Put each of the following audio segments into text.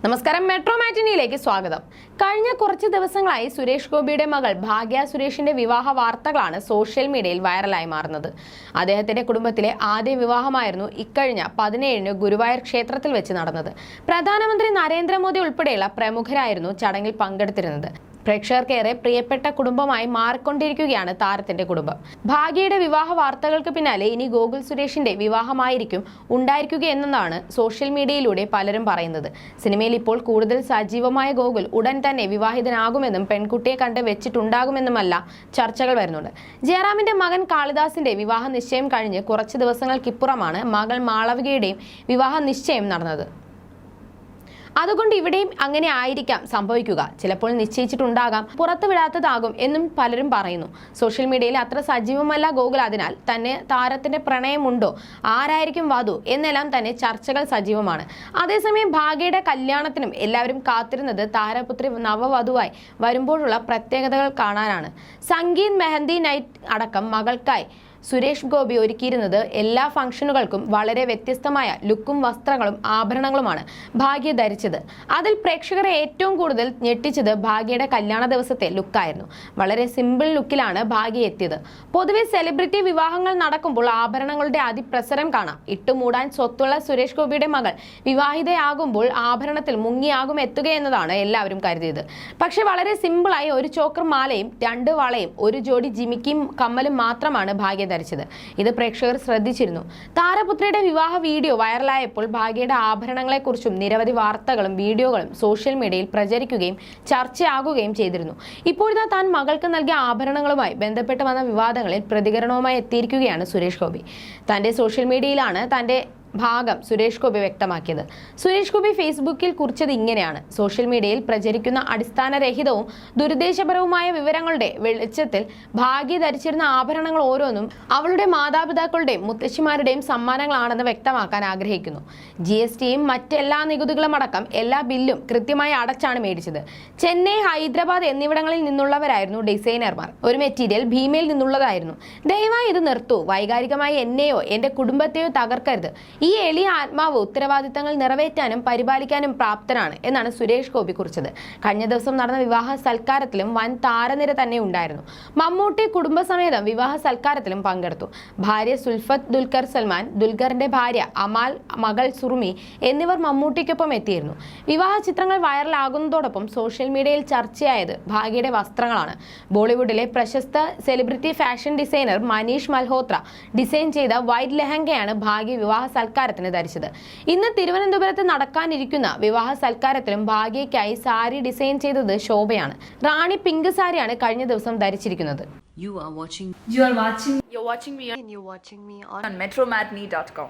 നമസ്കാരം, മെട്രോ മാറ്റിനിയിലേക്ക് സ്വാഗതം. കഴിഞ്ഞ കുറച്ച് ദിവസങ്ങളായി സുരേഷ് ഗോപിയുടെ മകൾ ഭാഗ്യ സുരേഷിന്റെ വിവാഹ വാർത്തകളാണ് സോഷ്യൽ മീഡിയയിൽ വൈറലായി മാറുന്നത്. അദ്ദേഹത്തിന്റെ കുടുംബത്തിലെ ആദ്യ വിവാഹമായിരുന്നു ഇക്കഴിഞ്ഞ 17-ന് ഗുരുവായൂർ ക്ഷേത്രത്തിൽ വെച്ച് നടന്നത്. പ്രധാനമന്ത്രി നരേന്ദ്രമോദി ഉൾപ്പെടെയുള്ള പ്രമുഖരായിരുന്നു ചടങ്ങിൽ പങ്കെടുത്തിരുന്നത്. പ്രേക്ഷകർക്കേറെ പ്രിയപ്പെട്ട കുടുംബമായി മാറിക്കൊണ്ടിരിക്കുകയാണ് താരത്തിന്റെ കുടുംബം. ഭാഗ്യയുടെ വിവാഹ വാർത്തകൾക്ക് പിന്നാലെ ഇനി ഗോകുൽ സുരേഷിന്റെ വിവാഹമായിരിക്കും ഉണ്ടായിരിക്കുകയെന്നാണ് സോഷ്യൽ മീഡിയയിലൂടെ പലരും പറയുന്നത്. സിനിമയിൽ ഇപ്പോൾ കൂടുതൽ സജീവമായ ഗോകുൽ ഉടൻ തന്നെ വിവാഹിതനാകുമെന്നും പെൺകുട്ടിയെ കണ്ട് വെച്ചിട്ടുണ്ടാകുമെന്നുമല്ല ചർച്ചകൾ വരുന്നുണ്ട്. ജയറാമിന്റെ മകൻ കാളിദാസിന്റെ വിവാഹ നിശ്ചയം കഴിഞ്ഞ് കുറച്ച് ദിവസങ്ങൾക്കിപ്പുറമാണ് മകൾ മാളവികയുടെയും വിവാഹ നിശ്ചയം നടന്നത്. അതുകൊണ്ട് ഇവിടെയും അങ്ങനെ ആയിരിക്കാം സംഭവിക്കുക. ചിലപ്പോൾ നിശ്ചയിച്ചിട്ടുണ്ടാകാം, പുറത്തു വിടാത്തതാകും എന്നും പലരും പറയുന്നു. സോഷ്യൽ മീഡിയയിൽ അത്ര സജീവമല്ല ഗോകുൽ. അതിനാൽ തന്നെ താരത്തിന്റെ പ്രണയമുണ്ടോ, ആരായിരിക്കും വധു എന്നെല്ലാം തന്നെ ചർച്ചകൾ സജീവമാണ്. അതേസമയം ഭാഗ്യയുടെ കല്യാണത്തിനും എല്ലാവരും കാത്തിരുന്നത് താരപുത്രി നവവധുവായി വരുമ്പോഴുള്ള പ്രത്യേകതകൾ കാണാനാണ്. സംഗീത് മെഹന്തി നൈറ്റ് അടക്കം മകൾക്കായി സുരേഷ് ഗോപി ഒരുക്കിയിരുന്നത് എല്ലാ ഫംഗ്ഷനുകൾക്കും വളരെ വ്യത്യസ്തമായ ലുക്കും വസ്ത്രങ്ങളും ആഭരണങ്ങളുമാണ് ഭാഗ്യ ധരിച്ചത്. അതിൽ പ്രേക്ഷകരെ ഏറ്റവും കൂടുതൽ ഞെട്ടിച്ചത് ഭാഗ്യയുടെ കല്യാണ ദിവസത്തെ ലുക്കായിരുന്നു. വളരെ സിമ്പിൾ ലുക്കിലാണ് ഭാഗ്യ എത്തിയത്. പൊതുവെ സെലിബ്രിറ്റി വിവാഹങ്ങൾ നടക്കുമ്പോൾ ആഭരണങ്ങളുടെ അതിപ്രസരം കാണാം. ഇട്ടുമൂടാൻ സ്വത്തുള്ള സുരേഷ് ഗോപിയുടെ മകൾ വിവാഹിതയാകുമ്പോൾ ആഭരണത്തിൽ മുങ്ങിയാകും എത്തുകയെന്നതാണ് എല്ലാവരും കരുതിയത്. പക്ഷെ വളരെ സിമ്പിളായി ഒരു ചോക്കർ മാലയും 2 വളയും 1 ജോഡി ജിമിക്കിയും കമ്മലും മാത്രമാണ് ഭാഗ്യ ധരിച്ചത്. ഇത് പ്രേക്ഷകർ ശ്രദ്ധിച്ചിരുന്നു. താരപുത്രിയുടെ വിവാഹ വീഡിയോ വൈറലായപ്പോൾ ഭാഗ്യയുടെ ആഭരണങ്ങളെക്കുറിച്ചും നിരവധി വാർത്തകളും വീഡിയോകളും സോഷ്യൽ മീഡിയയിൽ പ്രചരിക്കുകയും ചർച്ചയാകുകയും ചെയ്തിരുന്നു. ഇപ്പോഴത്തെ താൻ മകൾക്ക് നൽകിയ ആഭരണങ്ങളുമായി ബന്ധപ്പെട്ട് വന്ന വിവാദങ്ങളിൽ പ്രതികരണവുമായി എത്തിയിരിക്കുകയാണ് സുരേഷ് ഗോപി. തന്റെ സോഷ്യൽ മീഡിയയിലാണ് തന്റെ ഭാഗം സുരേഷ് ഗോപി വ്യക്തമാക്കിയത്. സുരേഷ് ഗോപി ഫേസ്ബുക്കിൽ കുറിച്ചത് ഇങ്ങനെയാണ്: സോഷ്യൽ മീഡിയയിൽ പ്രചരിക്കുന്ന അടിസ്ഥാനരഹിതവും ദുരുദ്ദേശപരവുമായ വിവരങ്ങളുടെ വെളിച്ചത്തിൽ ഭാഗ്യ ധരിച്ചിരുന്ന ആഭരണങ്ങൾ ഓരോന്നും അവളുടെ മാതാപിതാക്കളുടെയും മുത്തശ്ശിമാരുടെയും സമ്മാനങ്ങളാണെന്ന് വ്യക്തമാക്കാൻ ആഗ്രഹിക്കുന്നു. GSTയും മറ്റെല്ലാ നികുതികളും അടക്കം എല്ലാ ബില്ലും കൃത്യമായി അടച്ചാണ് മേടിച്ചത്. ചെന്നൈ, ഹൈദരാബാദ് എന്നിവിടങ്ങളിൽ നിന്നുള്ളവരായിരുന്നു ഡിസൈനർമാർ. ഒരു മെറ്റീരിയൽ ഭീമയിൽ നിന്നുള്ളതായിരുന്നു. ദയവായി ഇത് നിർത്തൂ. വൈകാരികമായി എന്നെയോ എന്റെ കുടുംബത്തെയോ തകർക്കരുത്. ഈ എളിയ ആത്മാവ് ഉത്തരവാദിത്തങ്ങൾ നിറവേറ്റാനും പരിപാലിക്കാനും പ്രാപ്തനാണ് എന്നാണ് സുരേഷ് ഗോപി കുറിച്ചത്. കഴിഞ്ഞ ദിവസം നടന്ന വിവാഹ സൽക്കാരത്തിലും വൻ താരനിര തന്നെ ഉണ്ടായിരുന്നു. മമ്മൂട്ടി കുടുംബസമേതം വിവാഹ സൽക്കാരത്തിലും പങ്കെടുത്തു. ഭാര്യ സുൽഫത്ത് ദുൽഖർ സൽമാൻ, ദുൽഖറിന്റെ ഭാര്യ അമാൽ, മകൾ സുറുമി എന്നിവർ മമ്മൂട്ടിക്കൊപ്പം എത്തിയിരുന്നു. വിവാഹ ചിത്രങ്ങൾ വൈറലാകുന്നതോടൊപ്പം സോഷ്യൽ മീഡിയയിൽ ചർച്ചയായത് ഭാഗ്യയുടെ വസ്ത്രങ്ങളാണ്. ബോളിവുഡിലെ പ്രശസ്ത celebrity fashion designer Manish Malhotra design ചെയ്ത വൈറ്റ് ലെഹങ്കയാണ് ഭാഗ്യ വിവാഹ സൽക്കാരത്തിന് ധരിച്ചത്. ഇന്ന് തിരുവനന്തപുരത്ത് നടക്കാനിരിക്കുന്ന വിവാഹ സൽക്കാരത്തിലും ഭാഗ്യയ്ക്കായി സാരി ഡിസൈൻ ചെയ്തത് ശോഭയാണ്. റാണി പിങ്ക് സാരിയാണ് കഴിഞ്ഞ ദിവസം ധരിച്ചിരിക്കുന്നത്. You're watching me on metromatney.com.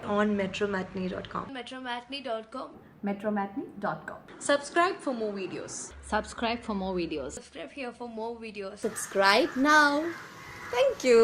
metromatney.com. Subscribe for more videos. Subscribe for more videos. Subscribe here for more videos. Subscribe now. Thank you.